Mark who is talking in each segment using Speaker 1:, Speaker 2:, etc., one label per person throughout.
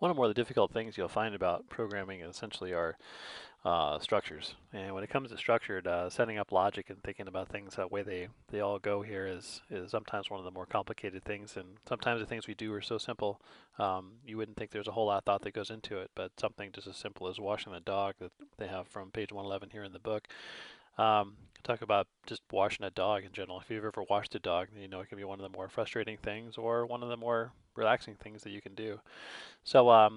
Speaker 1: One of the more difficult things you'll find about programming essentially are structures. And when it comes to structured, setting up logic and thinking about things the way they all go here is sometimes one of the more complicated things. And sometimes the things we do are so simple, you wouldn't think there's a whole lot of thought that goes into it. But something just as simple as washing the dog that they have from page 111 here in the book. Talk about just washing a dog in general. If you've ever washed a dog, you know it can be one of the more frustrating things or one of the more relaxing things that you can do. So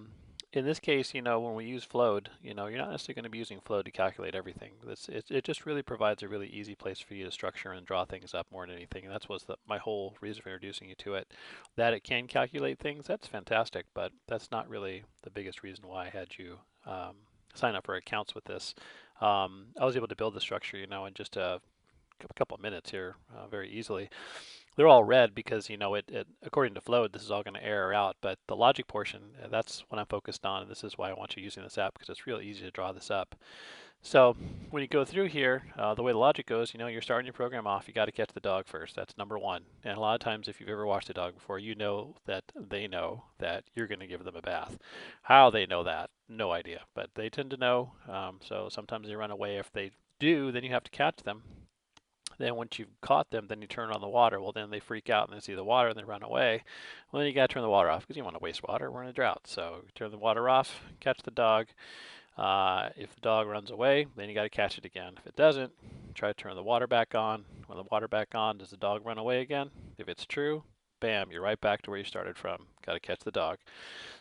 Speaker 1: in this case, when we use float, you're not necessarily going to be using float to calculate everything. It just really provides a really easy place for you to structure and draw things up more than anything. And that's my whole reason for introducing you to it. That it can calculate things, that's fantastic, but that's not really the biggest reason why I had you sign up for accounts with this. I was able to build the structure, in just a couple of minutes here very easily. They're all red because it according to float this is all going to error out, but the logic portion, that's what I'm focused on, and this is why I want you using this app because it's real easy to draw this up. So when you go through here, the way the logic goes, you're starting your program off, you got to catch the dog first. That's number one. And a lot of times if you've ever watched a dog before, you know that they know that you're going to give them a bath. How they know that, no idea, but they tend to know. So sometimes they run away. If they do, then you have to catch them. Then once you've caught them, then you turn on the water. Well, then they freak out and they see the water and they run away. Well, then you got to turn the water off because you don't want to waste water. We're in a drought. So turn the water off, catch the dog. If the dog runs away, then you got to catch it again. If it doesn't, try to turn the water back on. When the water back on, does the dog run away again? If it's true, bam, you're right back to where you started from. Got to catch the dog.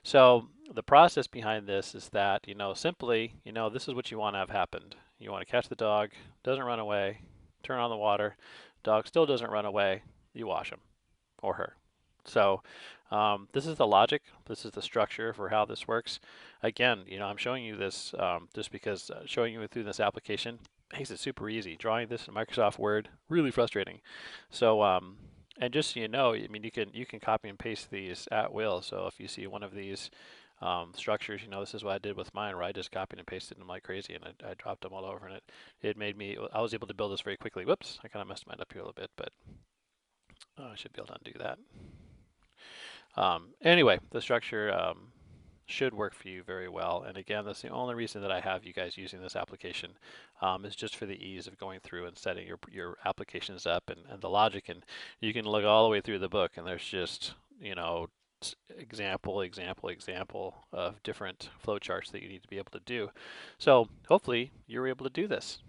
Speaker 1: So the process behind this is that, simply, this is what you want to have happened. You want to catch the dog, doesn't run away, turn on the water, dog still doesn't run away, you wash him or her. So this is the logic. This is the structure for how this works. Again, I'm showing you this just because showing you through this application makes it super easy. Drawing this in Microsoft Word, really frustrating. So and just so you know, I mean, you can copy and paste these at will. So if you see one of these structures, this is what I did with mine, where I just copied and pasted them like crazy, and I dropped them all over, and it made me. I was able to build this very quickly. Whoops, I kind of messed mine up here a little bit, but I should be able to undo that. Anyway, the structure should work for you very well. And again, that's the only reason that I have you guys using this application is just for the ease of going through and setting your applications up and the logic. And you can look all the way through the book, and there's just example of different flowcharts that you need to be able to do. So hopefully you're able to do this.